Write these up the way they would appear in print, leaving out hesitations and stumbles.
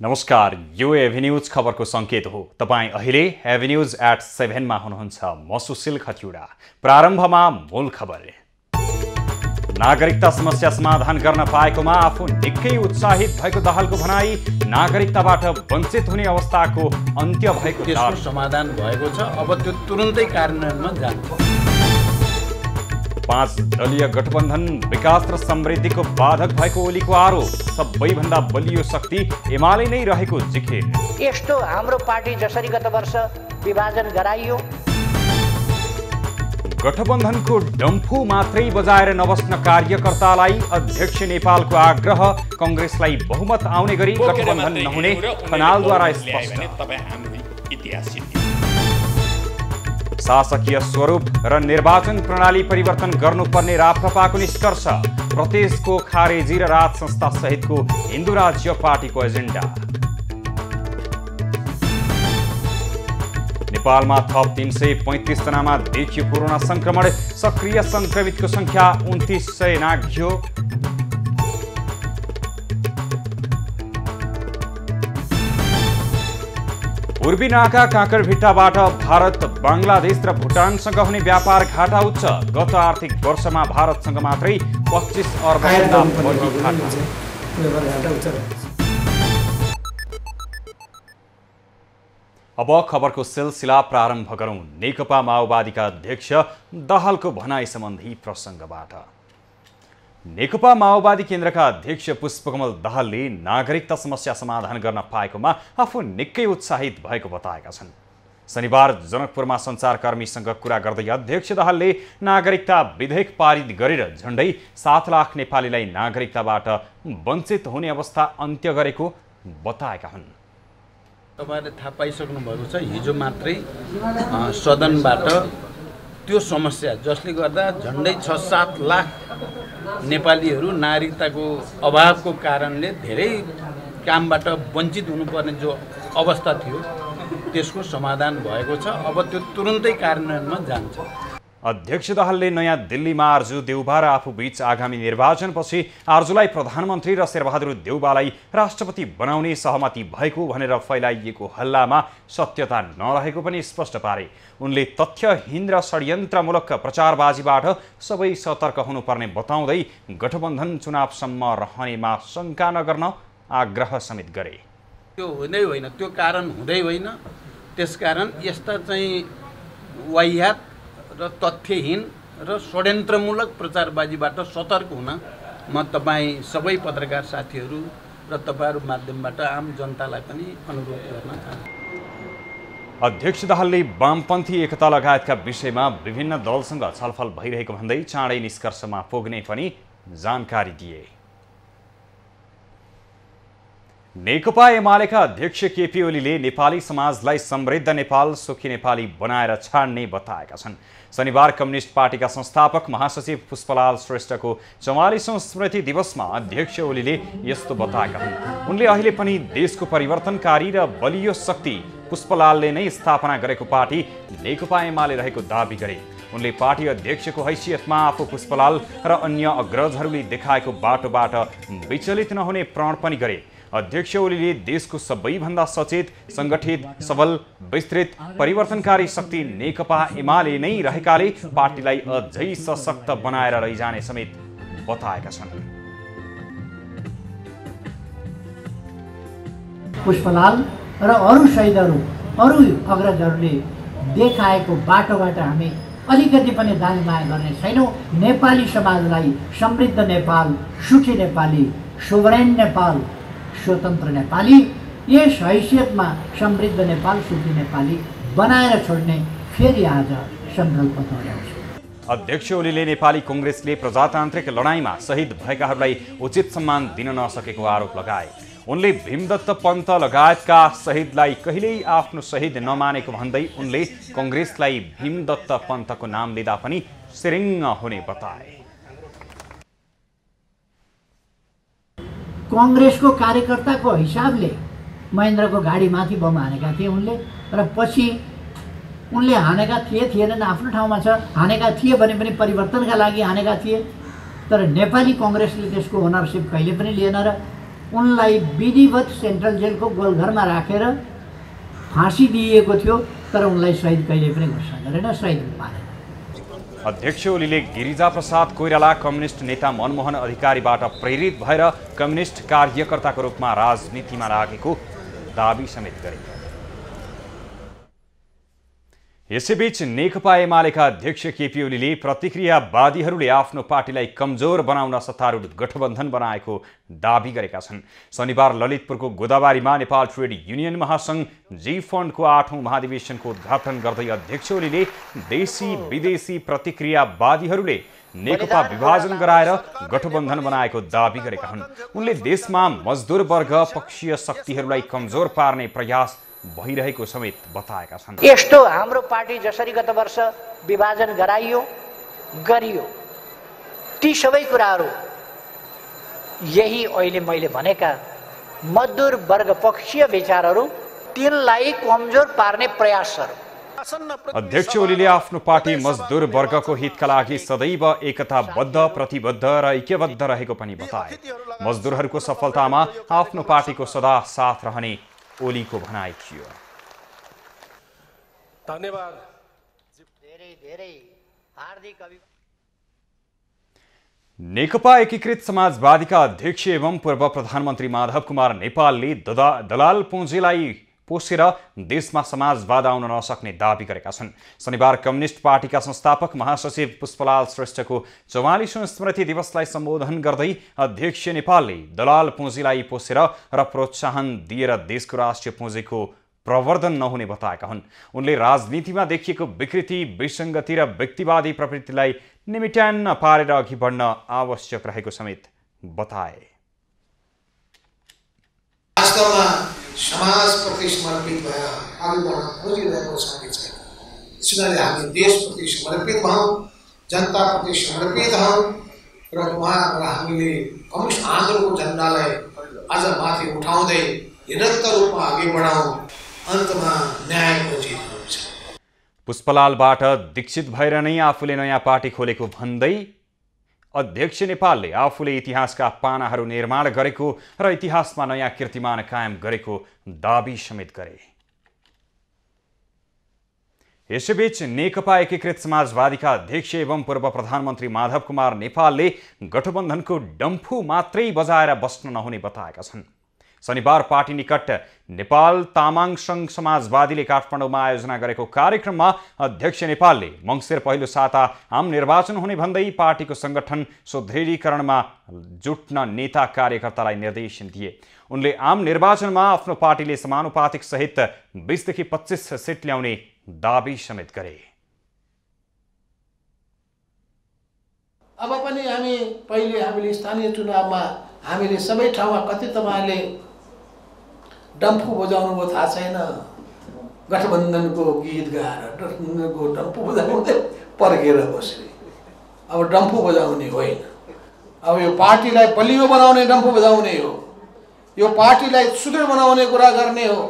नमस्कार, यो एभिन्यूज खबरको संकेत हो। तपाईं अहिले एभिन्यूज एट 7 मा हुनुहुन्छ। म सुशील खतिवडा। प्रारम्भमा मूल खबर। नागरिकता समस्या समाधान गर्न पाएकोमा आफू निकै उत्साहित भएको दाहालको भनाई। नागरिकताबाट वञ्चित हुने अवस्थाको अन्त्य भएको त्यसको समाधान भएको छ। अब त्यो तुरुन्तै कार्यान्वयनमा जान्छ। 5 दलीय गठबन्धन विकास र समृद्धिको बाधक भएको ओलीको आरोप। सबैभन्दा बलियो शक्ति एमाले नै रहेको जिकिर। यस्तो हाम्रो पार्टी जसरी गत वर्ष विभाजन गराइयो, गठबन्धनको डम्फु मात्रै बजाएर नबस्न कार्यकर्तालाई अध्यक्ष नेपालको आग्रह। कांग्रेसलाई बहुमत आउने गरी गठबन्धन नहुने खनालद्वारा स्पष्ट। शासकीय स्वरूप र निर्वाचन प्रणाली परिवर्तन गर्नुपर्ने राप्रपाको निष्कर्ष। प्रदेशको खारेजी र राज संस्था सहितको हिन्दू राज्य पार्टीको एजेन्डा। नेपालमा थप 335 जनामा देखियो कोरोना संक्रमण। सक्रिय संक्रमितको संख्या 2900 नाघ्यो। पूर्वी नाका काँकरभिट्टाबाट भारत, बङ्गलादेश र भुटानसँग हुने व्यापार घाटा उच्च। गत आर्थिक वर्षमा भारतसँग मात्रै 25 अर्बभन्दा बढी घाटा। अब खबरको सिलसिला प्रारम्भ गरौं। नेकपा माओवादीका अध्यक्ष दाहालको भनाई सम्बन्धी प्रसङ्गबाट। नेकपा माओवादी केन्द्रका अध्यक्ष पुष्पकमल दाहालले नागरिकता समस्या समाधान गर्न पाएकोमा आफू निकै उत्साहित भएको बताएका छन्। शनिबार जनकपुरमा सञ्चारकर्मीसँग कुरा गर्दै अध्यक्ष दाहालले नागरिकता विधेयक पारित गरेर झण्डै 7 लाख नेपालीलाई नागरिकताबाट वञ्चित हुने अवस्था अन्त्य गरेको बताएका हुन्। तपाईले थाहा पाइसक्नु भएको छ, हिजो मात्रै सदनबाट त्यो समस्या जसले गर्दा झण्डै 6-7 लाख नेपालीहरू नागरिकताको अभावको कारणले धेरै कामबाट वञ्चित हुनुपर्ने जो अवस्था थियो त्यसको समाधान भएको छ। अब त्यो तुरुन्तै कार्यान्वयनमा जान्छ। अध्यक्ष दाहालले नयाँ दिल्लीमा आर्जु देउबा र आफूबीच आगामी निर्वाचनपछि आर्जुलाई प्रधानमन्त्री र शेरबहादुर देउबालाई राष्ट्रपति बनाउने सहमति भएको भनेर फैलाइएको हल्लामा सत्यता नरहेको पनि स्पष्ट पारे। उनले तथ्यहीन र षड्यन्त्रमूलक प्रचारबाजीबाट सबै सतर्क हुनुपर्ने बताउँदै गठबन्धन चुनावसम्म रहनेमा शङ्का नगर्न आग्रह समेत गरे। त्यो हुँदै होइन, त्यो कारण हुँदै होइन। त्यसकारण यस्ता चाहिँ वाहियात र तथ्यहीन र षड्यन्त्रमूलक प्रचारबाजीबाट सतर्क हुन म तपाईँ सबै पत्रकार साथीहरू र तपाईँहरू माध्यमबाट आम जनतालाई पनि अनुरोध गर्न चाहन्छु। अध्यक्ष दाहालले वामपन्थी एकता लगायतका विषयमा विभिन्न दलसँग छलफल भइरहेको भन्दै चाँडै निष्कर्षमा पुग्ने पनि जानकारी दिए। नेकपा एमालेका अध्यक्ष केपी ओलीले नेपाली समाजलाई समृद्ध नेपाल, सुखी नेपाली बनाएर छाड्ने बताएका छन्। शनिबार कम्युनिस्ट पार्टीका संस्थापक महासचिव पुष्पलाल श्रेष्ठको 44औं स्मृति दिवसमा अध्यक्ष ओलीले यस्तो बताएका हुन्। उनले अहिले पनि देशको परिवर्तनकारी र बलियो शक्ति पुष्पलालले नै स्थापना गरेको पार्टी नेकपा एमाले रहेको दाबी गरे। उनले पार्टी अध्यक्षको हैसियतमा आफू पुष्पलाल र अन्य अग्रजहरूले देखाएको बाटोबाट विचलित नहुने प्रण पनि गरे। अध्यक्ष ओलीले देशको सबैभन्दा सचेत, संगठित, सबल, विस्तृत, परिवर्तनकारी शक्ति नेकपा एमाले नै रहेकाले पार्टीलाई अझै सशक्त बनाएर लैजाने समेत बताएका छन्। पुष्पलाल र अरू शहीदहरू, अरू अग्रजहरूले देखाएको बाटोबाट हामी अलिकति पनि दानमाया गर्ने छैनौँ। नेपाली समाजलाई समृद्ध नेपाल, सुखी नेपाली, सोभरेन नेपाल, स्वतन्त्र नेपाली, यस हैसियतमा समृद्ध नेपाल, सुखी नेपाली बनाएर छोड्ने फेरि आज सङ्कल्प दोहोऱ्याउँछु। अध्यक्ष ओलीले नेपाली कांग्रेसले प्रजातान्त्रिक लडाईँमा शहीद भएकाहरूलाई उचित सम्मान दिन नसकेको आरोप लगाए। उनले भीमदत्त पन्त लगायतका शहीदलाई कहिल्यै आफ्नो शहीद नमानेको भन्दै उनले कांग्रेसलाई भीमदत्त पन्तको नाम लिँदा पनि सिरिङ्ग हुने बताए। कांग्रेसको कार्यकर्ताको हिसाबले महेन्द्रको गाडीमाथि बम हानेका थिए उनले र पछि उनले हानेका थिएनन्, आफ्नो ठाउँमा छ, हानेका थिए भने पनि परिवर्तनका लागि हानेका थिए, तर नेपाली कङ्ग्रेसले त्यसको ओनरसिप कहिले पनि लिएन र उनलाई विधिवत सेन्ट्रल जेलको गोलघरमा राखेर फाँसी दिइएको थियो, तर उनलाई शहीद कहिले पनि घोषणा गरेन, शहीद मानेन। अध्यक्ष ओलीले गिरिजाप्रसाद कोइराला कम्युनिस्ट नेता मनमोहन अधिकारीबाट प्रेरित भएर कम्युनिस्ट कार्यकर्ताको रूपमा राजनीतिमा लागेको दाबी समेत गरे। यसैबीच नेकपा एमालेका अध्यक्ष केपी ओलीले प्रतिक्रियावादीहरूले आफ्नो पार्टीलाई कमजोर बनाउन सत्तारूढ गठबन्धन बनाएको दाबी गरेका छन्। शनिबार ललितपुरको गोदाबारीमा नेपाल ट्रेड युनियन महासंघ जी फन्डको 8औं महाधिवेशनको उद्घाटन गर्दै अध्यक्ष ओलीले देशी विदेशी प्रतिक्रियावादीहरूले नेकपा विभाजन गराएर गठबन्धन बनाएको दाबी गरेका हुन्। उनले देशमा मजदुर वर्ग पक्षीय शक्तिहरूलाई कमजोर पार्ने प्रयास भइरहेको समेत बताएका छन्। यस्तो हाम्रो पार्टी जसरी गत वर्ष विभाजन गरियो ती सबै कुराहरू यही अहिले मैले भनेका मजदुर वर्ग पक्षीय विचारहरू तिनलाई कमजोर पार्ने प्रयासहरू। अध्यक्ष ओलीले आफ्नो पार्टी मजदुर वर्गको हितका लागि सदैव एकताबद्ध, प्रतिबद्ध र ऐक्यबद्ध रहेको पनि बताए। मजदुरहरूको सफलतामा आफ्नो पार्टीको सदा साथ रहने ओलीको भनाइ थियो। धन्यवाद। धेरै हार्दिक नेकपा एकीकृत समाजवादीका अध्यक्ष एवं पूर्व प्रधानमन्त्री माधव कुमार नेपालले दलाल पुँजीलाई पोसेर देशमा समाजवाद आउन नसक्ने दाबी गरेका छन्। शनिबार कम्युनिस्ट पार्टीका संस्थापक महासचिव पुष्पलाल श्रेष्ठको 44औं स्मृति दिवसलाई सम्बोधन गर्दै अध्यक्ष नेपालले दलाल पुँजीलाई पोसेर र प्रोत्साहन दिएर देशको राष्ट्रिय पुँजीको प्रवर्धन नहुने बताएका हुन्। उनले राजनीतिमा देखिएको विकृति, विसङ्गति र व्यक्तिवादी प्रवृत्तिलाई निमिट्यान्न पारेर अघि बढ्न आवश्यक रहेको समेत बताए। वास्तवमा समाजप्रति समर्पित भएर अघि बढ्न खोजिरहेको छ कि छैन। त्यसैले हामी देशप्रति समर्पित भयौँ, जनताप्रति समर्पित हौँ र हामीले कम्युनिस्ट आन्दोलनको झन्डालाई अझ माथि उठाउँदै निरन्तर रूपमा अघि बढाउँ। अन्तमा न्यायको जित हुन्छ। पुष्पलालबाट दीक्षित भएर नै आफूले नयाँ पार्टी खोलेको भन्दै अध्यक्ष नेपालले आफूले इतिहासका पानाहरू निर्माण गरेको र इतिहासमा नयाँ कीर्तिमान कायम गरेको दाबी समेत गरे। यसैबीच नेकपा एकीकृत समाजवादीका अध्यक्ष एवं पूर्व प्रधानमन्त्री माधव कुमार नेपालले गठबन्धनको डम्फु मात्रै बजाएर बस्न नहुने बताएका छन्। शनिबार पार्टी निकट नेपाल तामाङ सङ्घ समाजवादीले काठमाडौँमा आयोजना गरेको कार्यक्रममा अध्यक्ष नेपालले मङ्सिर पहिलो साता आम निर्वाचन हुने भन्दै पार्टीको सङ्गठन सुदृढीकरणमा जुट्न नेता कार्यकर्तालाई निर्देशन दिए। उनले आम निर्वाचनमा आफ्नो पार्टीले समानुपातिक सहित 20 देखि 25 सिट ल्याउने दाबी समेत गरे। अब पनि हामीले स्थानीय चुनावमा हामीले सबै ठाउँमा कति तपाईँले डम्फु बजाउनु भयो थाहा छैन। गठबन्धनको गीत गाएर गठबन्धनको डम्फु बजाउँदै पर्खेर बस्ने, अब डम्फु बजाउने होइन। अब यो पार्टीलाई बलियो बनाउने डम्फु बजाउने हो, यो पार्टीलाई सुदृढ बनाउने कुरा गर्ने हो।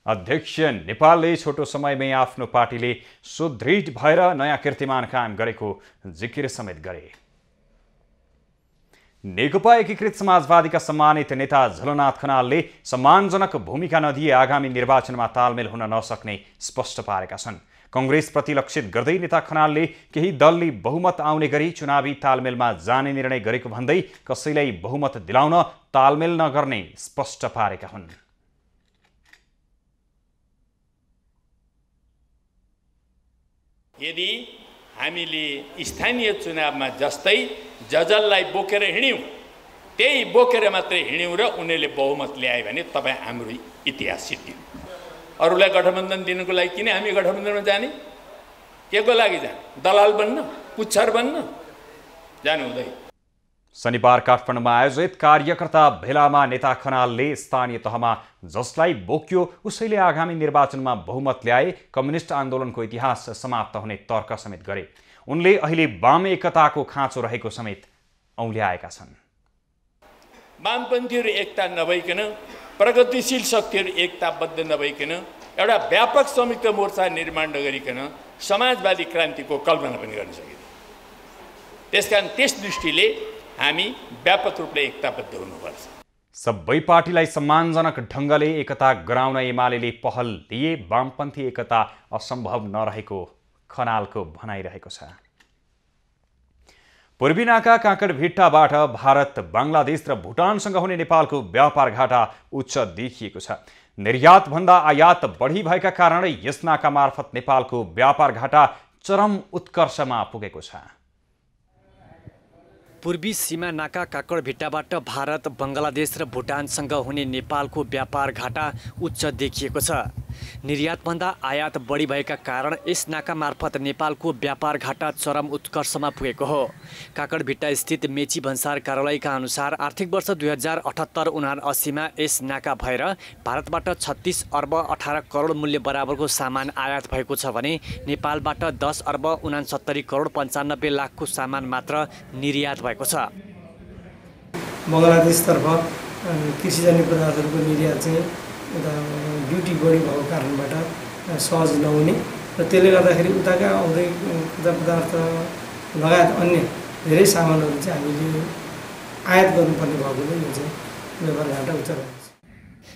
अध्यक्ष नेपालले छोटो समयमै आफ्नो पार्टीले सुदृढ भएर नयाँ कीर्तिमान कायम गरेको जिकिर समेत गरे। नेकपा एकीकृत समाजवादीका सम्मानित नेता झलनाथ खनालले सम्मानजनक भूमिका नदिए आगामी निर्वाचनमा तालमेल हुन नसक्ने स्पष्ट पारेका छन्। कङ्ग्रेसप्रति लक्षित गर्दै नेता खनालले केही दलले बहुमत आउने गरी चुनावी तालमेलमा जाने निर्णय गरेको भन्दै कसैलाई बहुमत दिलाउन तालमेल नगर्ने स्पष्ट पारेका हुन्। यदि हामीले स्थानीय चुनावमा जस्तै जजललाई बोकेर हिँड्यौँ, त्यही बोकेर मात्रै हिँड्यौँ र उनीहरूले बहुमत ल्याए भने तपाईँ हाम्रो इतिहास सिद्धियो। अरूलाई गठबन्धन दिनुको लागि किन हामी गठबन्धनमा जाने? के को लागि जाने? दलाल बन्न, पुच्छर बन्न? जानु हुँदैन। शनिबार काठमाडौँमा आयोजित कार्यकर्ता भेलामा नेता खनालले स्थानीय तहमा जसलाई बोक्यो उसैले आगामी निर्वाचनमा बहुमत ल्याए कम्युनिस्ट आन्दोलनको इतिहास समाप्त हुने तर्क समेत गरे। उनले अहिले वाम एकताको खाँचो रहेको समेत औल्याएका छन्। वामपन्थीहरू एकता नभइकन, प्रगतिशील शक्तिहरू एकताबद्ध नभइकन एउटा व्यापक संयुक्त मोर्चा निर्माण नगरिकन समाजवादी क्रान्तिको कल्पना पनि गर्न सकिँदैन। त्यसकारण त्यस दृष्टिले हामी व्यापक रूपले एकताबद्ध हुनुपर्छ। सबै पार्टीलाई सम्मानजनक ढङ्गले एकता गराउन एमाले पहल लिए वामपन्थी एकता असम्भव नरहेको खनालको भनाइरहेको छ। पूर्वी नाका काँकडभिट्टाबाट भारत, बङ्गलादेश र भुटानसँग हुने नेपालको व्यापार घाटा उच्च देखिएको छ। निर्यातभन्दा आयात बढी भएका कारण यस नाका मार्फत नेपालको व्यापार घाटा चरम उत्कर्षमा पुगेको छ। पूर्वी सीमा नाका काँकडभिट्टाबाट भारत, बङ्गलादेश र भुटानसँग हुने नेपालको व्यापार घाटा उच्च देखिएको छ। निर्यातभन्दा आयात बढी भएका कारण यस नाका मार्फत नेपालको व्यापार घाटा चरम उत्कर्षमा पुगेको हो। काँकडभिट्टा स्थित मेची भन्सार कार्यालयका अनुसार आर्थिक वर्ष 2078-79मा यस नाका भएर भारतबाट 36 अर्ब 18 करोड मूल्य बराबरको सामान आयात भएको छ भने नेपालबाट 10 अर्ब 69 करोड 95 लाखको सामान मात्र निर्यात भएको छ। बङ्गलादेशतर्फ कृषिजन्य पदार्थहरूको निर्यात चाहिँ ड्युटी बढी भएको कारणबाट सहज नहुने र त्यसले गर्दाखेरि उताका आउँदै खाद्य पदार्थ लगायत अन्य धेरै सामानहरू चाहिँ हामीले आयात गर्नुपर्ने भएकोले यो चाहिँ व्यापार घाटा उच्च रहेको छ।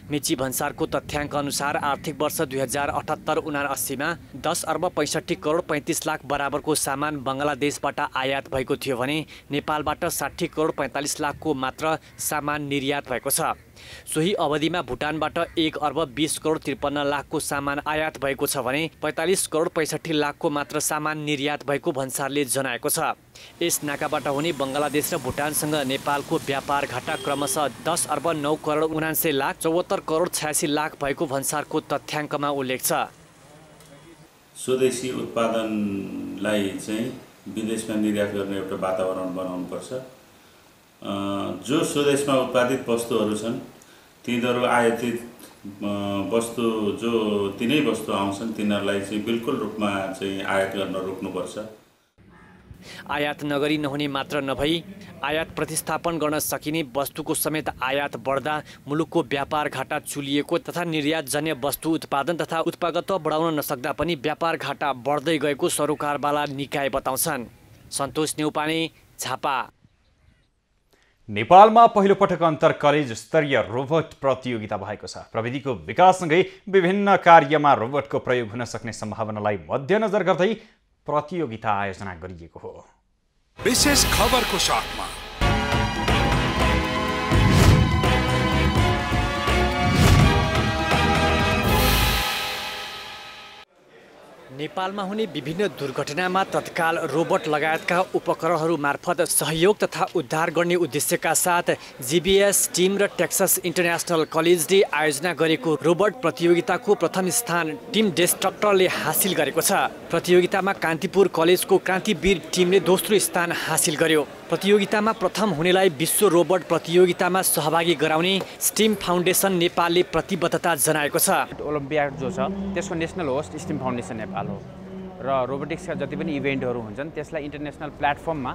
मेची भन्सारको तथ्याङ्क अनुसार आर्थिक वर्ष 2078-79मा 10 अर्ब 65 करोड 35 लाख बराबरको सामान बङ्गलादेशबाट आयात भएको थियो भने नेपालबाट 60 करोड 45 लाखको मात्र सामान निर्यात भएको छ। सोही अवधिमा भुटानबाट 1 अर्ब 20 करोड 53 लाखको सामान आयात भएको छ भने 45 करोड 65 लाखको मात्र सामान निर्यात भएको भन्सारले जनाएको छ। यस नाकाबाट हुने बङ्गलादेश र भुटानसँग नेपालको व्यापार घाटा क्रमशः 10 अर्ब 9 करोड 79 लाख 74 करोड 86 लाख भएको भन्सारको तथ्याङ्कमा उल्लेख छ। स्वदेशी उत्पादनलाई चाहिँ विदेशमा निर्यात गर्ने एउटा वातावरण बनाउनुपर्छ। जो स्वदेशमा उत्पादित वस्तुहरू छन् तिनीहरू आयातित वस्तु जो तिनै वस्तु आउँछन् तिनीहरूलाई चाहिँ बिल्कुल रूपमा चाहिँ आयात गर्न रोक्नुपर्छ। आयात नगरी नहुने मात्र नभई आयात प्रतिस्थापन गर्न सकिने वस्तुको समेत आयात बढ्दा मुलुकको व्यापार घाटा चुलिएको तथा निर्यातजन्य वस्तु उत्पादन तथा उत्पादकत्व बढाउन नसक्दा पनि व्यापार घाटा बढ्दै गएको सरोकारवाला निकाय बताउँछन्। सन्तोष न्यौपाने, झापा। नेपालमा पहिलो पटक अन्तर कलेज स्तरीय रोबोट प्रतियोगिता भएको छ। प्रविधिको विकाससँगै विभिन्न कार्यमा रोबोटको प्रयोग हुन सक्ने सम्भावनालाई मध्यनजर गर्दै प्रतियोगिता आयोजना गरिएको हो। विशेष खबरको साथमा नेपालमा हुने विभिन्न दुर्घटनामा तत्काल रोबोट लगायतका उपकरणहरू मार्फत सहयोग तथा उद्धार गर्ने उद्देश्यका साथ जीबीएस टिम र टेक्सास इन्टरनेसनल कलेजले आयोजना गरेको रोबोट प्रतियोगिताको प्रथम स्थान टिम डेस्ट्रक्टरले हासिल गरेको छ। प्रतियोगितामा कान्तिपुर कलेजको क्रान्तिवीर टिमले दोस्रो स्थान हासिल गर्यो। प्रतियोगितामा प्रथम हुनेलाई विश्व रोबोट प्रतियोगितामा सहभागी गराउने स्टिम फाउन्डेसन नेपालले प्रतिबद्धता जनाएको छ। ओलम्पियाड जो छ त्यसको national host STEM foundation Nepal हो र रोबोटिक्सका जति पनि इभेन्टहरू हुन्छन् त्यसलाई इन्टरनेसनल प्लेटफर्ममा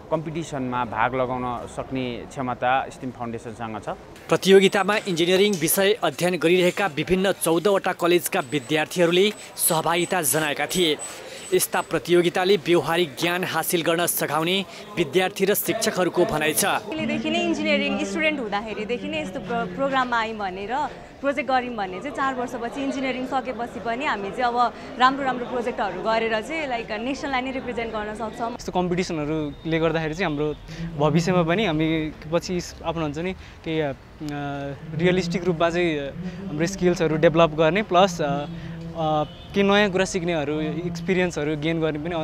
कम्पिटिसनमा भाग लगाउन सक्ने क्षमता स्टिम फाउन्डेसनसँग छ। प्रतियोगितामा इन्जिनियरिङ विषय अध्ययन गरिरहेका विभिन्न 14वटा कलेजका विद्यार्थीहरूले सहभागिता जनाएका थिए। यस्ता प्रतियोगिताले व्यावहारिक ज्ञान हासिल गर्न सघाउने विद्यार्थी र शिक्षकहरूको भनाइ छ। पहिलेदेखि नै इन्जिनियरिङ स्टुडेन्ट हुँदाखेरिदेखि नै यस्तो प्रोग्राममा आयौँ भनेर प्रोजेक्ट गऱ्यौँ भन्ने चाहिँ 4 वर्षपछि इन्जिनियरिङ सकेपछि पनि हामी चाहिँ अब राम्रो प्रोजेक्टहरू गरेर चाहिँ लाइक नेसनलाई नै रिप्रेजेन्ट गर्न सक्छौँ। यस्तो कम्पिटिसनहरूले गर्दाखेरि चाहिँ हाम्रो भविष्यमा पनि हामी पछि आफ्नो हुन्छ नि केही रियलिस्टिक रूपमा चाहिँ हाम्रो स्किल्सहरू डेभलप गर्ने प्लस केही नयाँ कुरा सिक्नेहरू एक्सपिरियन्सहरू गेन गर्ने पनि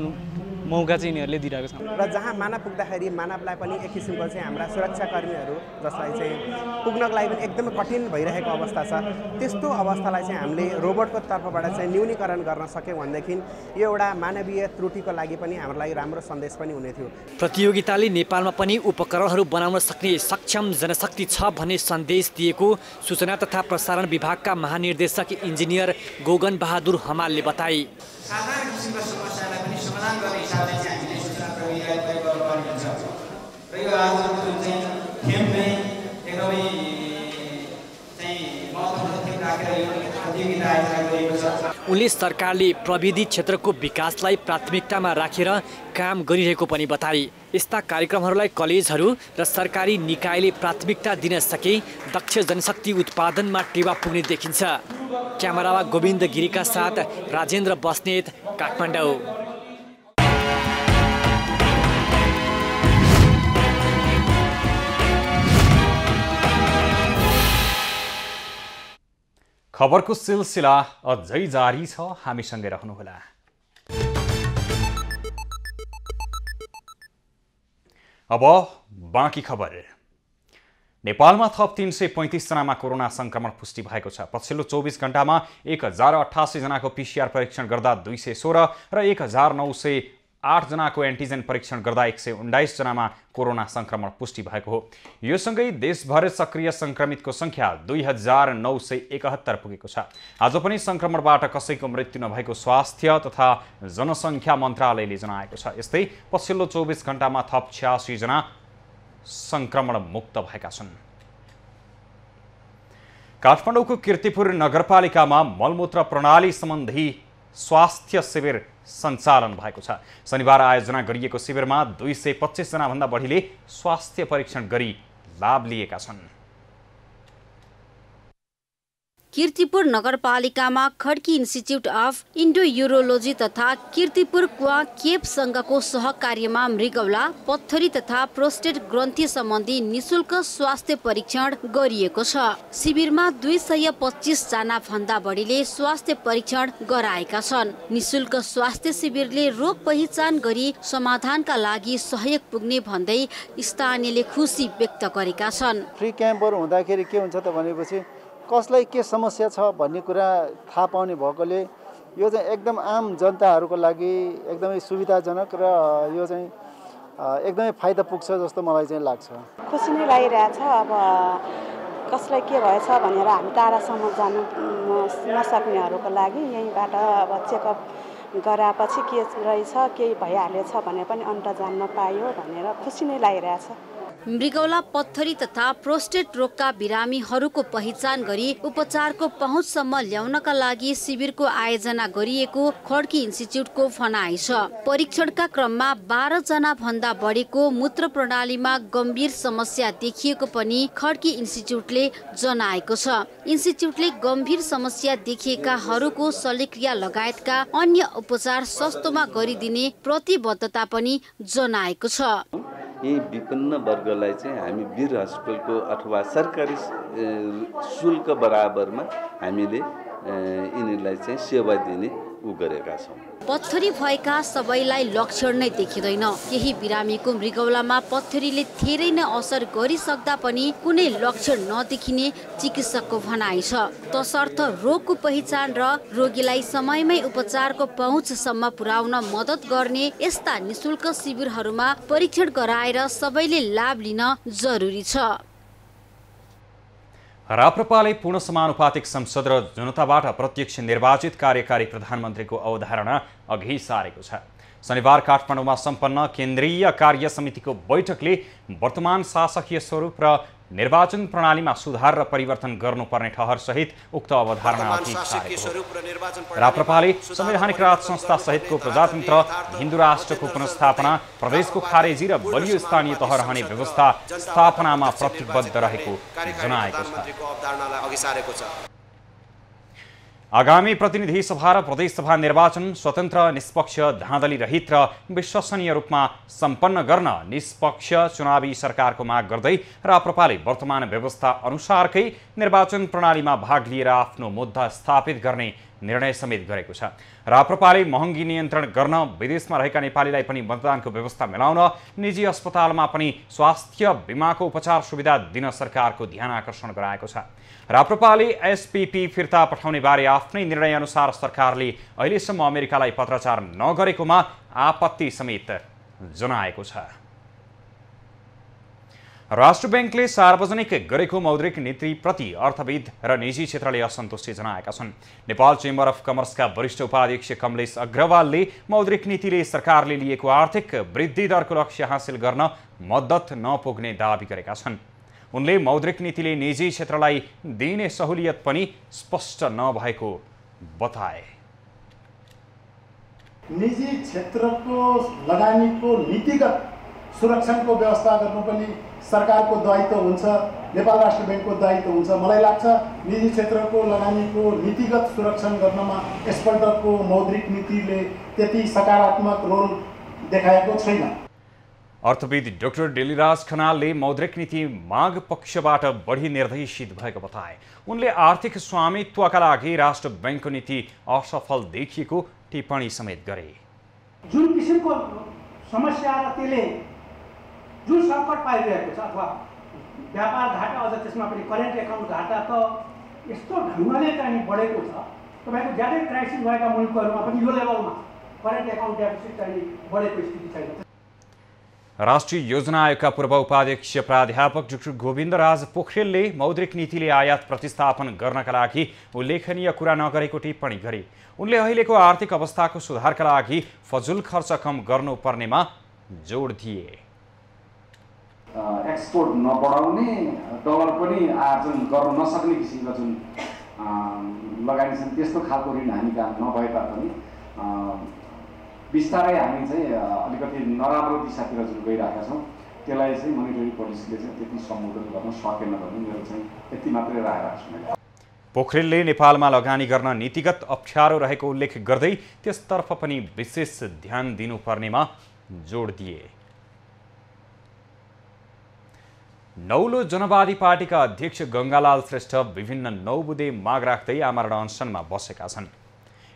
मौका चाहिँ यिनीहरूले दिइरहेको छ। र जहाँ मानव पुग्दाखेरि मानवलाई पनि एक किसिमको चाहिँ हाम्रा सुरक्षाकर्मीहरू जसलाई चाहिँ पुग्नको लागि पनि एकदमै कठिन भइरहेको अवस्था छ त्यस्तो अवस्थालाई चाहिँ हामीले रोबोटको तर्फबाट चाहिँ न्यूनीकरण गर्न सक्यौँ भनेदेखि यो एउटा मानवीय त्रुटिको लागि पनि हाम्रो लागि राम्रो सन्देश पनि हुने थियो। प्रतियोगिताले नेपालमा पनि उपकरणहरू बनाउन सक्ने सक्षम जनशक्ति छ भन्ने सन्देश दिएको सूचना तथा प्रसारण विभागका महानिर्देशक इन्जिनियर गोगन बहादुर हमालले बताए। साधारण किसिमका समस्यालाई पनि समाधान गर्ने हिसाबले चाहिँ हामीले सूचना प्रविधिलाई प्रयोग गर्नुपर्ने हुन्छ र यो आजको चाहिँ थेम नै एकदमै चाहिँ महत्त्वपूर्ण थेम राखेर यो प्रतियोगिता आयोजना गरिएको छ। उनले सरकारले प्रविधि क्षेत्रको विकासलाई प्राथमिकतामा राखेर काम गरिरहेको पनि बताए। यस्ता कार्यक्रमहरूलाई कलेजहरू र सरकारी निकायले प्राथमिकता दिन सके दक्ष जनशक्ति उत्पादनमा टेवा पुग्ने देखिन्छ। क्यामेरामा गोविन्द गिरीका साथ राजेन्द्र बस्नेत, काठमाडौँ। खबरको सिलसिला अझै जारी छ, हामीसँगै रहनुहोला। अब बाँकी खबर। नेपालमा थप 335 जनामा कोरोना संक्रमण पुष्टि भएको छ। पछिल्लो 24 घण्टामा 1088 जनाको PCR परीक्षण गर्दा 216 र 1908 जनाको एन्टिजेन परीक्षण गर्दा 119 जनामा कोरोना संक्रमण पुष्टि भएको हो। यो सँगै देशभर सक्रिय संक्रमितको संख्या 2971 पुगेको छ। आज पनि संक्रमणबाट कसैको मृत्यु नभएको स्वास्थ्य तथा जनसङ्ख्या मन्त्रालयले जनाएको छ। यस्तै पछिल्लो 24 घण्टामा थप 86 जना संक्रमण मुक्त भएका छन्। काठमाडौँको कीर्तिपुर नगरपालिकामा मलमूत्र प्रणाली सम्बन्धी स्वास्थ्य शिविर सञ्चालन भएको छ। शनिबार आयोजना गरिएको शिविरमा 225 जनाभन्दा बढीले स्वास्थ्य परीक्षण गरी लाभ लिएका छन्। कीर्तिपुर नगरपालिकामा Khadki institute of Indo urology तथा कीर्तिपुर क्वा केप संघको सहकार्यमा मृगौला, पत्थरी तथा प्रोस्टेट ग्रन्थि सम्बन्धी निशुल्क स्वास्थ्य परीक्षण गरिएको छ। शिविरमा 225 जना भन्दा बढीले स्वास्थ्य परीक्षण गराएका छन्। निशुल्क स्वास्थ्य शिविरले रोग पहिचान गरी समाधानका लागि सहयोग पुग्ने भन्दै स्थानीयले खुसी व्यक्त गरेका छन्। फ्री क्याम्पहरू हुँदाखेरि के हुन्छ त भनेपछि कसलाई के समस्या छ भन्ने कुरा थाहा पाउने भएकोले यो चाहिँ एकदम आम जनताहरूको लागि एकदमै सुविधाजनक र यो चाहिँ एकदमै फाइदा पुग्छ जस्तो मलाई चाहिँ लाग्छ। खुसी नै लागिरहेछ। अब कसलाई के भएछ भनेर हामी टाढासम्म जानु नसक्नेहरूको लागि यहीँबाट अब चेकअप गराएपछि के रहेछ केही भइहालेछ भने पनि अन्त जान्न पायो भनेर खुसी नै लागिरहेछ। मृगौला, पत्थरी तथा प्रोस्टेट रोगका बिरामीहरूको पहिचान गरी उपचारको पहुँचसम्म ल्याउनका लागि शिविरको आयोजना गरिएको खड्की इन्स्टिच्युटको भनाइ छ। परीक्षणका क्रममा 12 जना भन्दा बढीको मूत्र प्रणालीमा गम्भीर समस्या देखिएको पनि खड्की इन्स्टिच्युटले जनाएको छ। इन्स्टिच्युटले गम्भीर समस्या देखिएकाहरूको शल्यक्रिया लगायतका अन्य उपचार सस्तोमा गरिदिने प्रतिबद्धता पनि जनाएको छ। यी विभिन्न वर्गलाई चाहिँ हामी वीर हस्पिटलको अथवा सरकारी शुल्क बराबरमा हामीले यिनीहरूलाई चाहिँ सेवा दिने गरेका छौँ। पत्थरी भएका सबैलाई लक्षण नै देखिँदैन। केही बिरामीको मृगौलामा पत्थरीले धेरै नै असर गरिसक्दा पनि कुनै लक्षण नदेखिने चिकित्सकको भनाइ छ। तसर्थ रोगको पहिचान र रोगीलाई समयमै उपचारको पहुँचसम्म पुर्याउन मद्दत गर्ने यस्ता निशुल्क शिविरहरूमा परीक्षण गराएर सबैले लाभ लिन जरुरी छ। राप्रपाले पूर्ण समानुपातिक संसद र जनताबाट प्रत्यक्ष निर्वाचित कार्यकारी प्रधानमन्त्रीको अवधारणा अघि सारेको छ। शनिबार काठमाडौँमा सम्पन्न केन्द्रीय कार्य समितिको बैठकले वर्तमान शासकीय स्वरूप र निर्वाचन प्रणालीमा सुधार र परिवर्तन गर्नुपर्ने ठहर सहित उक्त अवधारणा अघि सारेको हो। राप्रपाले संवैधानिक राज संस्था सहितको प्रजातन्त्र हिन्दू राष्ट्रको पुनर्स्थापना, प्रदेशको खारेजी र बलियो स्थानीय तह रहने व्यवस्था स्थापनामा प्रतिबद्ध रहेको जनाएको छ। आगामी प्रतिनिधि सभा र प्रदेश सभा निर्वाचन स्वतन्त्र, निष्पक्ष, धाँधली रहित र विश्वसनीय रूपमा सम्पन्न गर्न निष्पक्ष चुनावी सरकारको माग गर्दै राप्रपाले वर्तमान व्यवस्था अनुसारकै निर्वाचन प्रणालीमा भाग लिएर आफ्नो मुद्दा स्थापित गर्ने निर्णय समेत गरेको छ। राप्रपाले महँगी नियन्त्रण गर्न, विदेशमा रहेका नेपालीलाई पनि मतदानको व्यवस्था मिलाउन, निजी अस्पतालमा पनि स्वास्थ्य बिमाको उपचार सुविधा दिन सरकारको ध्यान आकर्षण गराएको छ। राप्रपाले एसपीपी फिर्ता पठाउने बारे आफ्नै निर्णय अनुसार सरकारले अहिलेसम्म अमेरिकालाई पत्राचार नगरेकोमा आपत्ति समेत जनाएको छ। राष्ट्र बैंकले सार्वजनिक गरेको मौद्रिक नीतिप्रति अर्थविद र निजी क्षेत्रले असन्तुष्टि जनाएका छन्। नेपाल चेम्बर अफ कमर्सका वरिष्ठ उपाध्यक्ष कमलेश अग्रवालले मौद्रिक नीतिले सरकारले लिएको आर्थिक वृद्धि दरको लक्ष्य हासिल गर्न मद्दत नपुग्ने दावी गरेका छन्। उनले मौद्रिक नीतिले निजी क्षेत्रलाई दिइने सहुलियत पनि स्पष्ट नभएको बताए। निजी क्षेत्रको लगानीको नीतिगत सुरक्षणको व्यवस्था गर्नु पनि सरकारको दायित्व हुन्छ, नेपाल राष्ट्र बैंकको दायित्व हुन्छ। मलाई लाग्छ निजी क्षेत्रको लगानीको नीतिगत सुरक्षण गर्नमा यसपल्टको मौद्रिक नीतिले त्यति सकारात्मक रोल देखाएको छैन। अर्थविद डाक्टर डेलीराज खनालले मौद्रिक नीति माग पक्षबाट बढी निर्देशित भएको बताए। उनले आर्थिक स्वामित्वका लागि राष्ट्र बैंकको नीति असफल देखिएको टिप्पणी समेत गरे। जुन किसिमको समस्या र त्यसले जुन सङ्कट पाइरहेको छ अथवा व्यापार घाटा अझ त्यसमा पनि करेन्ट एकाउन्ट घाटा त यस्तो ढङ्गले चाहिँ बढेको छ। तपाईँको ज्यादै क्राइसिस भएका मुलुकहरूमा पनि यो लेभलमा करेन्ट एकाउन्ट डेफिसिट चाहिँ बढेको स्थिति छैन। राष्ट्रिय योजना आयोगका पूर्व उपाध्यक्ष प्राध्यापक डाक्टर गोविन्दराज पोखरेलले मौद्रिक नीतिले आयात प्रतिस्थापन गर्नका लागि उल्लेखनीय कुरा नगरेको टिप्पणी गरे। उनले अहिलेको आर्थिक अवस्थाको सुधारका लागि फजुल खर्च कम गर्नुपर्नेमा जोड दिए। एक्सपोर्ट नबढाउने, डलर पनि आर्जन गर्न नसक्ने किसिमका जुन लगानी छन् त्यस्तो खालको ऋण हामीका नभए तापनि बिस्तारै हामी चाहिँ अलिकति नराम्रो दिशातिर जुन गइरहेका छौँ त्यसलाई चाहिँ मोनिटरी पोलिसीले चाहिँ त्यति सम्बोधन गर्न सकेन भन्ने मेरो चाहिँ यति मात्रै राय राख्छु। पोखरेलले नेपालमा लगानी गर्न नीतिगत अप्ठ्यारो रहेको उल्लेख गर्दै त्यसतर्फ पनि विशेष ध्यान दिनुपर्नेमा जोड दिए। नौलो जनवादी पार्टीका अध्यक्ष गंगालाल श्रेष्ठ विभिन्न 9 बुँदे माग राख्दै आमरण अनसनमा बसेका छन्।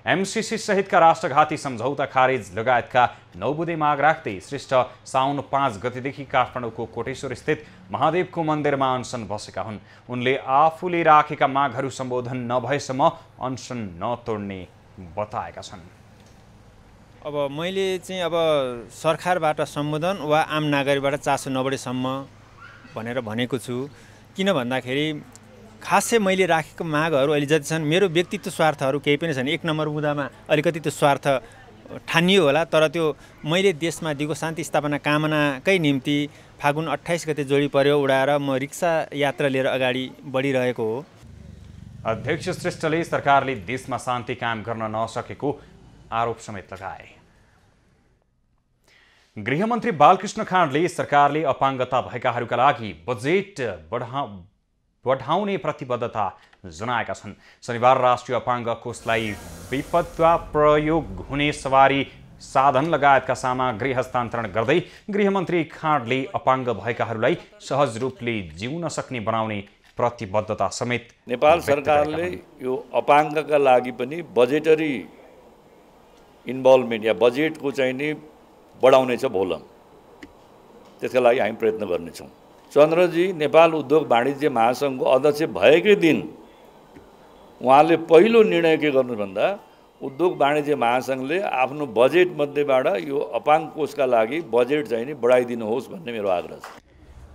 एमसीसी सहितका राष्ट्रघाती सम्झौता खारेज लगायतका 9 बुँदे माग राख्दै श्रेष्ठ साउन 5 गतेदेखि काठमाडौँको कोटेश्वर स्थित महादेवको मन्दिरमा अनसन बसेका हुन्। उनले आफूले राखेका मागहरू सम्बोधन नभएसम्म अनसन नतोड्ने बताएका छन्। अब मैले चाहिँ सरकारबाट सम्बोधन वा आम नागरिकबाट चासो नबढेसम्म भनेर भनेको छु। किन भन्दाखेरि खासै मैले राखेको मागहरू अहिले जति छन् मेरो व्यक्तित्व स्वार्थहरू केही पनि छन्। 1 नम्बर बुँदामा अलिकति त्यो स्वार्थ ठानियो होला, तर त्यो मैले देशमा दिगो शान्ति स्थापना कामनाकै निम्ति फागुन 28 गते जोडी पर्यो उडाएर म रिक्सा यात्रा लिएर अगाडि बढिरहेको हो। अध्यक्ष श्रेष्ठले सरकारले देशमा शान्ति कायम गर्न नसकेको आरोप समेत लगाए। गृहमन्त्री बालकृष्ण खाँडले सरकारले अपाङ्गता भएकाहरूका लागि बजेट बढाउने प्रतिबद्धता जनाएका छन्। शनिबार राष्ट्रिय अपाङ्ग कोषलाई विपदमा प्रयोग हुने सवारी साधन लगायतका सामग्री हस्तान्तरण गर्दै गृहमन्त्री खाँडले अपाङ्ग भएकाहरूलाई सहज रूपले जिउन सक्ने बनाउने प्रतिबद्धता समेत नेपाल सरकारले यो अपाङ्गका लागि पनि बजेटरी इन्भल्भमेन्ट या बजेटको चाहिँ नि बढाउने छ भोलम। त्यसका लागि हामी प्रयत्न गर्नेछौँ। चन्द्रजी नेपाल उद्योग वाणिज्य महासङ्घको अध्यक्ष भएकै दिन उहाँले पहिलो निर्णय के गर्नु भन्दा उद्योग वाणिज्य महासङ्घले आफ्नो बजेट मध्येबाट यो अपाङ्ग कोषका लागि बजेट चाहिँ नि बढाइदिनुहोस् भन्ने मेरो आग्रह छ।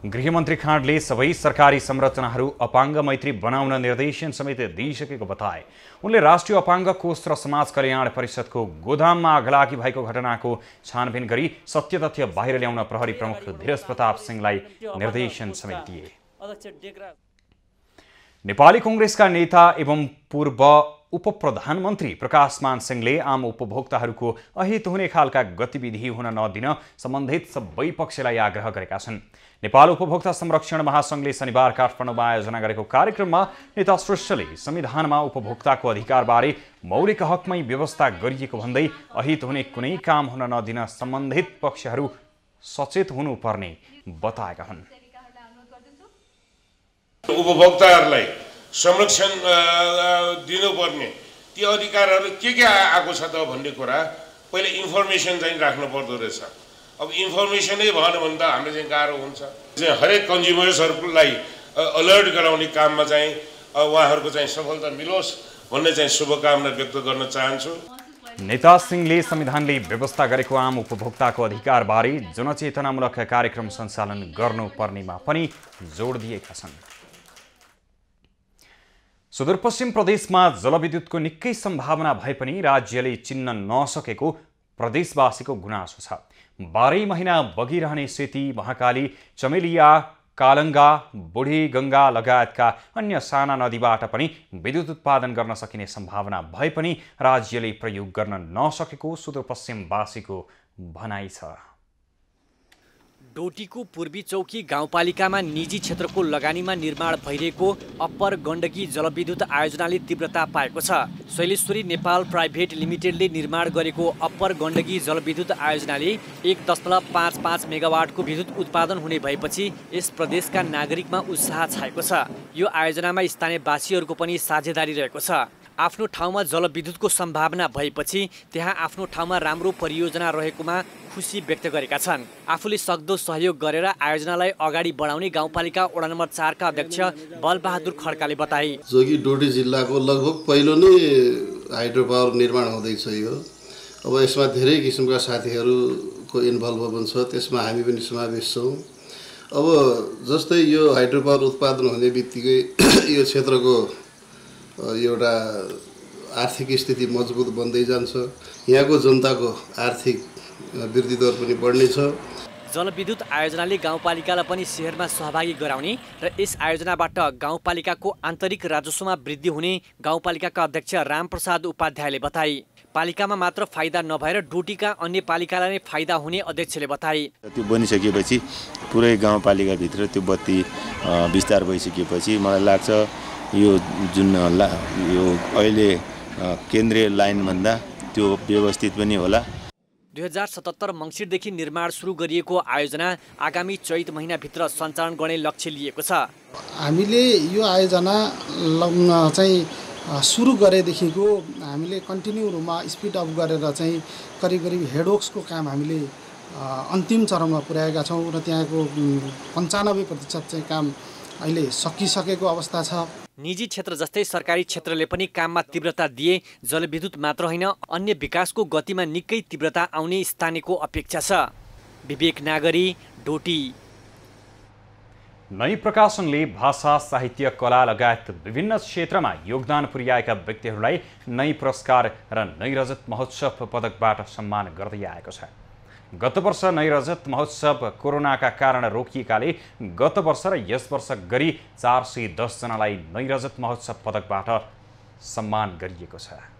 गृहमन्त्री खाँडले सबै सरकारी संरचनाहरू अपाङ्ग मैत्री बनाउन निर्देशन समेत दिइसकेको बताए। उनले राष्ट्रिय अपाङ्ग कोष र समाज कल्याण परिषदको गोदाममा आगलागी भएको घटनाको छानबिन गरी सत्य तथ्य बाहिर ल्याउन प्रहरी प्रमुख धीरज प्रताप सिंहलाई निर्देशन समेत दिए। नेपाली कांग्रेसका नेता एवं पूर्व उपप्रधानमन्त्री प्रकाशमान सिंहले आम उपभोक्ताहरूको अहित हुने खालका गतिविधि हुन नदिन सम्बन्धित सबै पक्षलाई आग्रह गरेका छन्। नेपाल उपभोक्ता संरक्षण महासंघले शनिबार काठमाडौँमा आयोजना गरेको कार्यक्रममा नेता श्रेष्ठले संविधानमा उपभोक्ताको अधिकारबारे मौलिक हकमै व्यवस्था गरिएको भन्दै अहित हुने कुनै काम हुन नदिन सम्बन्धित पक्षहरू सचेत हुनुपर्ने बताएका हुन्। उपभोक्ताहरूलाई संरक्षण दिनुपर्ने ती अधिकारहरू के आएको छ त भन्ने कुरा पहिले इन्फर्मेसन चाहिँ राख्नु पर्दो रहेछ। अब इन्फर्मेसनै भएन भने त हामीले चाहिँ गाह्रो हुन्छ। हरेक कन्ज्युमर्सहरूलाई अलर्ट गराउने काममा चाहिँ उहाँहरूको चाहिँ सफलता मिलोस् भन्ने चाहिँ शुभकामना व्यक्त गर्न चाहन्छु। नेता सिंहले संविधानले व्यवस्था गरेको आम उपभोक्ताको अधिकारबारे जनचेतनामूलक कार्यक्रम सञ्चालन गर्नुपर्नेमा पनि जोड दिएका छन्। सुदूरपश्चिम प्रदेशमा जलविद्युतको निकै सम्भावना भए पनि राज्यले चिन्न नसकेको प्रदेशवासीको गुनासो छ। 12 महिना बगिरहने सेती, महाकाली, चमेलिया कालङ्गा, बुढीगङ्गा लगायतका अन्य साना नदीबाट पनि विद्युत उत्पादन गर्न सकिने सम्भावना भए पनि राज्यले प्रयोग गर्न नसकेको सुदूरपश्चिमवासीको भनाइ छ। डोटीको पूर्वी चौकी गाउँपालिकामा निजी क्षेत्रको लगानीमा निर्माण भइरहेको अप्पर गण्डकी जलविद्युत आयोजनाले तीव्रता पाएको छ। शैलेश्वरी नेपाल प्राइभेट लिमिटेडले निर्माण गरेको अप्पर गण्डकी जलविद्युत आयोजनाले 1.55 मेगावाटको विद्युत उत्पादन हुने भएपछि यस प्रदेशका नागरिकमा उत्साह छाएको छ। यो आयोजनामा स्थानीयवासीहरूको पनि साझेदारी रहेको छ। आफ्नो ठाउँमा जलविद्युतको सम्भावना भएपछि त्यहाँ आफ्नो ठाउँमा राम्रो परियोजना रहेकोमा खुसी व्यक्त गरेका छन्। आफूले सक्दो सहयोग गरेर आयोजनालाई अगाडि बढाउने गाउँपालिका वडा नम्बर 4 का अध्यक्ष बलबहादुर खड्काले बताए। जो कि डोटी जिल्लाको लगभग पहिलो नै हाइड्रो पावर निर्माण हुँदैछ यो। अब यसमा धेरै किसिमका साथीहरूको इन्भल्भमेन्ट छ, त्यसमा हामी पनि समावेश छौँ। अब जस्तै यो हाइड्रो पावर उत्पादन हुने बित्तिकै यो क्षेत्रको एउटा आर्थिक स्थिति मजबुत बन्दै जान्छ, यहाँको जनताको आर्थिक वृद्धि दर पनि बढ्नेछ। जलविद्युत आयोजनाले गाउँपालिकालाई पनि शहरमा सहभागी गराउने र यस आयोजनाबाट गाउँपालिकाको आन्तरिक राजस्वमा वृद्धि हुने गाउँपालिकाका अध्यक्ष रामप्रसाद उपाध्यायले बताए। पालिकामा मात्र फाइदा नभएर डोटीका अन्य पालिकालाई नै फाइदा हुने अध्यक्षले बताए। त्यो बनिसकेपछि पुरै गाउँपालिकाभित्र त्यो बत्ती विस्तार भइसकेपछि मलाई लाग्छ यो जुन यो अहिले केन्द्रीय लाइनभन्दा त्यो व्यवस्थित पनि होला। 2077 मङ्सिरदेखि निर्माण सुरु गरिएको आयोजना आगामी चैत महिनाभित्र सञ्चालन गर्ने लक्ष्य लिएको छ। हामीले यो आयोजना चाहिँ सुरु गरेदेखिको हामीले कन्टिन्यू रूपमा स्पिड अप गरेर चाहिँ करिब हेडवर्क्सको काम हामीले अन्तिम चरणमा पुर्याएका छौँ र त्यहाँको 95% चाहिँ काम अहिले सकिसकेको अवस्था छ। निजी क्षेत्र जस्तै सरकारी क्षेत्रले पनि काममा तीव्रता दिए जलविद्युत मात्र होइन अन्य विकासको गतिमा निकै तीव्रता आउने स्थानीयको अपेक्षा छ। विवेक नागरी, डोटी। नई प्रकाशनले भाषा, साहित्य, कला लगायत विभिन्न क्षेत्रमा योगदान पुर्याएका व्यक्तिहरूलाई नई पुरस्कार र नई रजत महोत्सव पदकबाट सम्मान गर्दै आएको छ। गत वर्ष नई रजत महोत्सव कोरोनाका कारण रोकिएकाले गत वर्ष र यस वर्ष गरी 410 जनालाई नई रजत महोत्सव पदकबाट सम्मान गरिएको छ।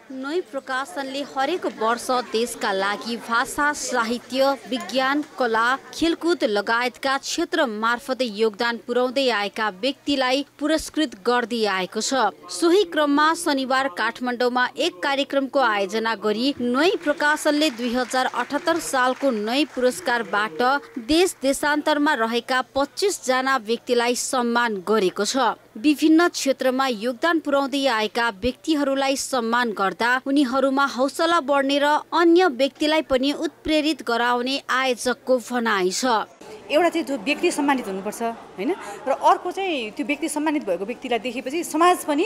नई प्रकाशनले हरेक वर्ष देशका लागि भाषा, साहित्य, विज्ञान, कला, खेलकुद लगायतका क्षेत्र मार्फत योगदान पुर्याउँदै आएका व्यक्तिलाई पुरस्कृत गर्दै आएको छ। सोही क्रममा शनिबार काठमाडौँमा एक कार्यक्रमको आयोजना गरी नई प्रकाशनले 2078 सालको नई पुरस्कारबाट देश देशान्तरमा रहेका 25 जना व्यक्तिलाई सम्मान गरेको छ। विभिन्न क्षेत्रमा योगदान पुर्याउँदै आएका व्यक्तिहरूलाई सम्मान गर्दा उनीहरूमा हौसला बढ्ने र अन्य व्यक्तिलाई पनि उत्प्रेरित गराउने आयोजकको भनाइ छ। एउटा चाहिँ जो व्यक्ति सम्मानित हुनुपर्छ हैन, र अर्को चाहिँ त्यो व्यक्ति सम्मानित भएको व्यक्तिलाई देखेपछि समाज पनि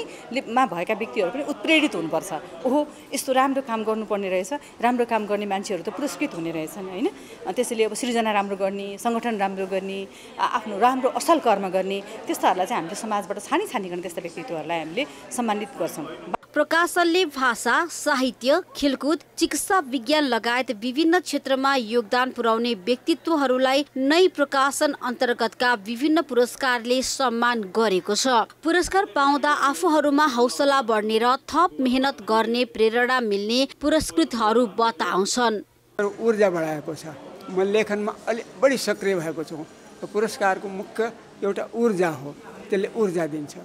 मा भएका व्यक्तिहरू पनि उत्प्रेरित हुनुपर्छ। ओहो यस्तो राम्रो काम गर्नुपर्ने रहेछ, राम्रो काम गर्ने मान्छेहरू त पुरस्कृत हुने रहेछन् हैन। त्यसैले अब सृजना राम्रो गर्ने, सङ्गठन राम्रो गर्ने, आफ्नो राम्रो असल कर्म गर्ने त्यस्ताहरूलाई चाहिँ हामीले समाजबाट छानिकन त्यस्ता व्यक्तित्वहरूलाई हामीले सम्मानित गर्छौँ। प्रकाशनले भाषा, साहित्य, खेलकुद, चिकित्सा विज्ञान लगायत विभिन्न क्षेत्रमा योगदान पुर्याउने व्यक्तित्वहरूलाई नई प्रकाशन अन्तर्गतका विभिन्न पुरस्कारले सम्मान गरेको छ। पुरस्कार पाउँदा आफूहरूमा हौसला बढ्ने र थप मेहनत गर्ने प्रेरणा मिल्ने पुरस्कृतहरू बताउँछन्। ऊर्जा बढाएको छ, म लेखनमा अलि बढी सक्रिय भएको छु। पुरस्कारको मुख्य एउटा ऊर्जा हो, त्यसले ऊर्जा दिन्छ।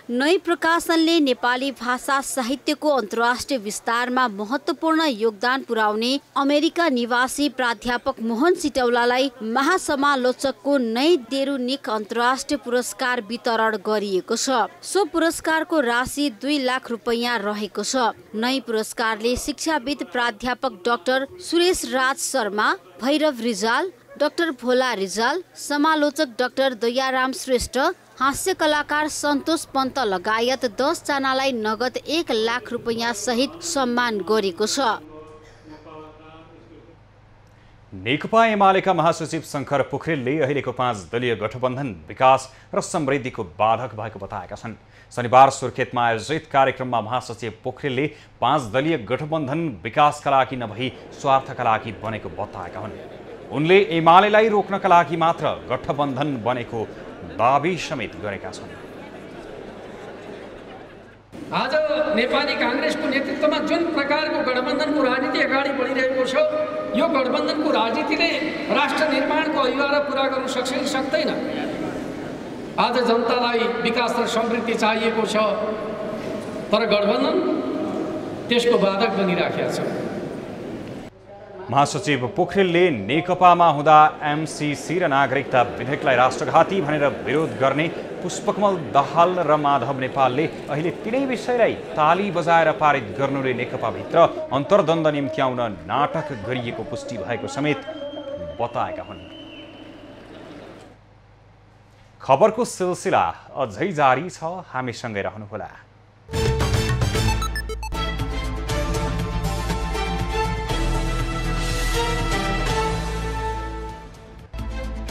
नई प्रकाशनले नेपाली भाषा साहित्यको अन्तर्राष्ट्रिय विस्तारमा महत्त्वपूर्ण योगदान पुर्याउने अमेरिका निवासी प्राध्यापक मोहन सिटौलालाई महासमालोचकको नई डेरुनिक अन्तर्राष्ट्रिय पुरस्कार वितरण गरिएको छ। सो पुरस्कारको राशि 2 लाख रुपैयाँ रहेको छ। नई पुरस्कारले शिक्षाविद प्राध्यापक डाक्टर सुरेश राज शर्मा, भैरव रिजाल, डाक्टर भोला रिजाल, समालोचक डाक्टर दयाराम श्रेष्ठ, हास्य कलाकार सन्तोष पन्त लगायत 10 जनालाई नगद 1 लाख रुपैयाँ सहित सम्मान गरेको छ। नेकपा एमालेका महासचिव शङ्कर पोखरेलले अहिलेको 5 दलीय गठबन्धन विकास र समृद्धिको बाधक भएको बताएका छन्। शनिबार सुर्खेतमा आयोजित कार्यक्रममा महासचिव पोखरेलले 5 दलीय गठबन्धन विकासका लागि नभई स्वार्थका लागि बनेको बताएका हुन्। उनले एमालेलाई रोक्नका लागि मात्र गठबन्धन बनेको दाबी समेत गरेका छन्। आज नेपाली कांग्रेसको नेतृत्वमा जुन प्रकारको गठबन्धनको राजनीति अगाडि बढिरहेको छ, यो गठबन्धनको राजनीतिले राष्ट्र निर्माणको अनिवार्य पुरा गर्न सक्छ कि सक्दैन? आज जनतालाई विकास र समृद्धि चाहिएको छ, तर गठबन्धन त्यसको बाधक बनिराखेको छ। महासचिव पोखरेलले नेकपामा हुँदा एमसीसी र नागरिकता विधेयकलाई राष्ट्रघाती भनेर विरोध गर्ने पुष्पकमल दाहाल र माधव नेपालले अहिले तिनै विषयलाई ताली बजाएर पारित गर्नुले नेकपाभित्र अन्तर्द्वन्द निम्त्याउन नाटक गरिएको पुष्टि भएको समेत बताएका हुन्। खबरको सिलसिला अझै जारी छ, हामीसँगै रहनुहोला।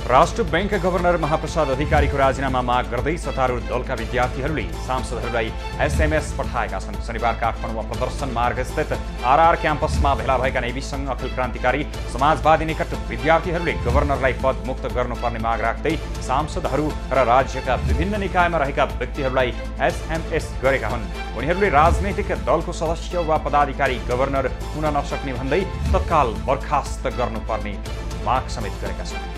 राष्ट्र बैंक गभर्नर महाप्रसाद अधिकारीको राजीनामा माग गर्दै सत्तारूढ दलका विद्यार्थीहरूले सांसदहरूलाई एसएमएस पठाएका छन्। शनिबार काठमाडौँमा प्रदर्शन मार्गस्थित आरआर क्याम्पसमा भेला भएका नेवी सङ्घ अखिल क्रान्तिकारी समाजवादी निकट विद्यार्थीहरूले गभर्नरलाई पदमुक्त गर्नुपर्ने माग राख्दै सांसदहरू र राज्यका विभिन्न निकायमा रहेका व्यक्तिहरूलाई एसएमएस गरेका हुन्। उनीहरूले राजनैतिक दलको सदस्य वा पदाधिकारी गभर्नर हुन नसक्ने भन्दै तत्काल बर्खास्त गर्नुपर्ने माग समेत गरेका छन्।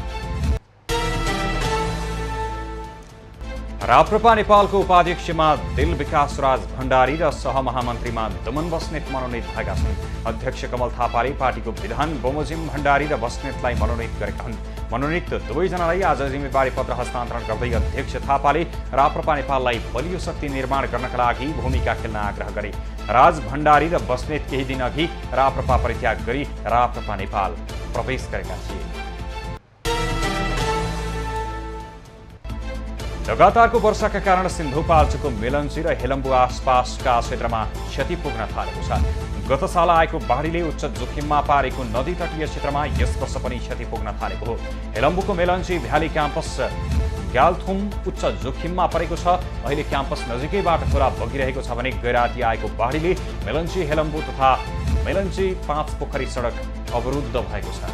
राप्रपा नेपालको उपाध्यक्षमा दिल विकास राज भण्डारी र सहमहामन्त्रीमा दमन बस्नेत मनोनित भएका छन्। अध्यक्ष कमल थापाले पार्टीको विधान बमोजिम भण्डारी र बस्नेतलाई मनोनित गरेका हुन्। मनोनित दुवैजनालाई आज जिम्मेवारी पत्र हस्तान्तरण गर्दै अध्यक्ष थापाले राप्रपा नेपाललाई बलियो शक्ति निर्माण गर्नका लागि भूमिका खेल्न आग्रह गरे। राज भण्डारी र बस्नेत केही दिन अघि राप्रपा परित्याग गरी राप्रपा नेपाल प्रवेश गरेका थिए। लगातारको वर्षाका कारण सिन्धुपाल्चोकको मेलन्ची र हेलम्बु आसपासका क्षेत्रमा क्षति पुग्न थालेको छ। गत साल आएको बाढीले उच्च जोखिममा पारेको नदी तटीय क्षेत्रमा यस वर्ष पनि क्षति पुग्न थालेको हो। हेलम्बुको मेलन्ची भ्याली क्याम्पस ग्यालथुम उच्च जोखिममा परेको छ। अहिले क्याम्पस नजिकैबाट खोला बगिरहेको छ भने गैराती आएको बाढीले मेलन्ची हेलम्बु तथा मेलन्ची 5 पोखरी सडक अवरुद्ध भएको छ।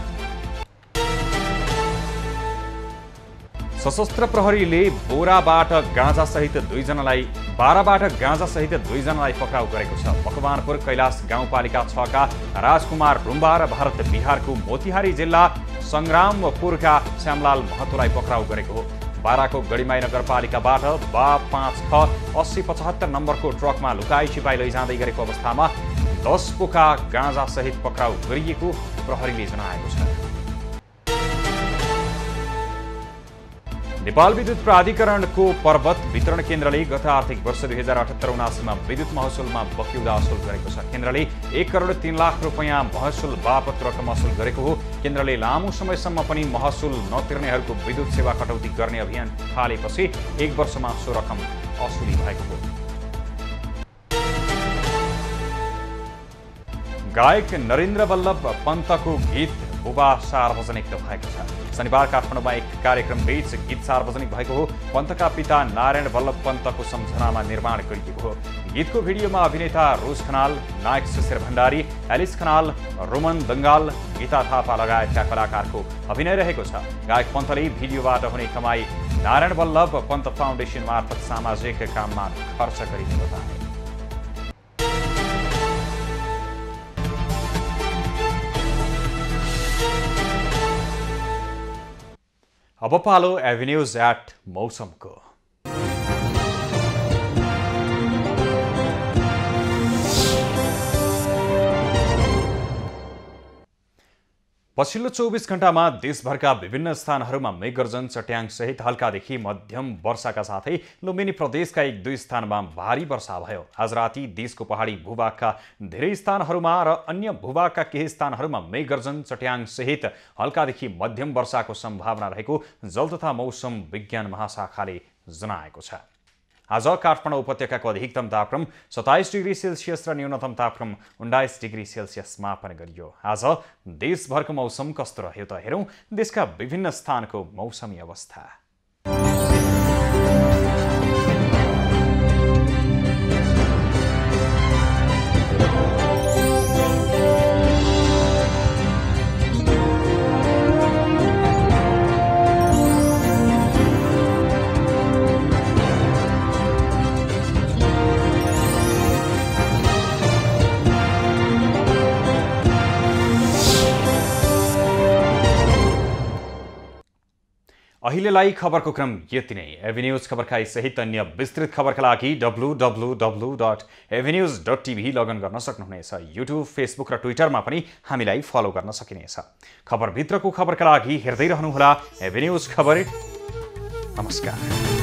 सशस्त्र प्रहरीले बाराबाट गाँजासहित दुईजनालाई पक्राउ गरेको छ। मकवानपुर कैलाश गाउँपालिका 6 का राजकुमार रुम्बा र भारत बिहारको मोतिहारी जिल्ला संग्रामपुरका श्यामलाल महतोलाई पक्राउ गरेको हो। बाराको गढीमाई नगरपालिकाबाट बा 5 8075 नम्बरको ट्रकमा लुकाई छिपाई लैजाँदै गरेको अवस्थामा 10 पोका गाँजासहित पक्राउ गरिएको प्रहरीले जनाएको छ। नेपाल विद्युत प्राधिकरणको पर्वत वितरण केन्द्रले गत आर्थिक वर्ष 2078-79 विद्युत महसुलमा बक्यौदा असुल गरेको छ। केन्द्रले 1 करोड 3 लाख रुपैयाँ महसुल बापत रकम असुल गरेको हो। केन्द्रले लामो समयसम्म पनि महसुल नतिर्नेहरूको विद्युत सेवा कटौती गर्ने अभियान थालेपछि 1 वर्षमा सो रकम असुली भएको हो। गायक नरेन्द्र वल्लभ पन्तको गीत बुबा सार्वजनिक भएको छ। शनिबार काठमाडौँमा एक कार्यक्रम बीच गीत सार्वजनिक भएको हो। पन्तका पिता नारायण वल्लभ पन्तको सम्झनामा निर्माण गरिएको हो। गीतको भिडियोमा अभिनेता रोज खनाल, नायक शिशिर भण्डारी, एलिस खनाल, रोमन दङ्गाल, गीता थापा लगायतका कलाकारको अभिनय रहेको छ। गायक पन्तले भिडियोबाट हुने कमाई नारायण वल्लभ पन्त फाउन्डेसन मार्फत सामाजिक काममा खर्च गरिने बताए। अब पालो एभिन्यूज एट मौसमको। पछिल्लो 24 घण्टामा देशभरका विभिन्न स्थानहरूमा मेघगर्जन चट्याङसहित हल्कादेखि मध्यम वर्षाका साथै लुम्बिनी प्रदेशका 1-2 स्थानमा भारी वर्षा भयो। आज राति देशको पहाडी भूभागका धेरै स्थानहरूमा र अन्य भूभागका केही स्थानहरूमा मेघगर्जन चट्याङसहित हल्कादेखि मध्यम वर्षाको सम्भावना रहेको जल तथा मौसम विज्ञान महाशाखाले जनाएको छ। आज काठमाडौँ उपत्यकाको अधिकतम तापक्रम 27 डिग्री सेल्सियस र न्यूनतम तापक्रम 19 डिग्री सेल्सियस मापन गरियो। आज देशभरको मौसम कस्तो रह्यो त हेरौँ देशका विभिन्न स्थानको मौसमी अवस्था। अहिलेलाई खबरको क्रम यति नै। एभेन्यूज खबरका सहित अन्य विस्तृत खबरका लागि www.avenews.tv लगइन गर्न सक्नुहुनेछ। युट्युब, फेसबुक र ट्विटरमा पनि हामीलाई फलो गर्न सकिनेछ। खबरभित्रको खबरका लागि हेर्दै रहनुहोला एभेन्यूज खबर। नमस्कार।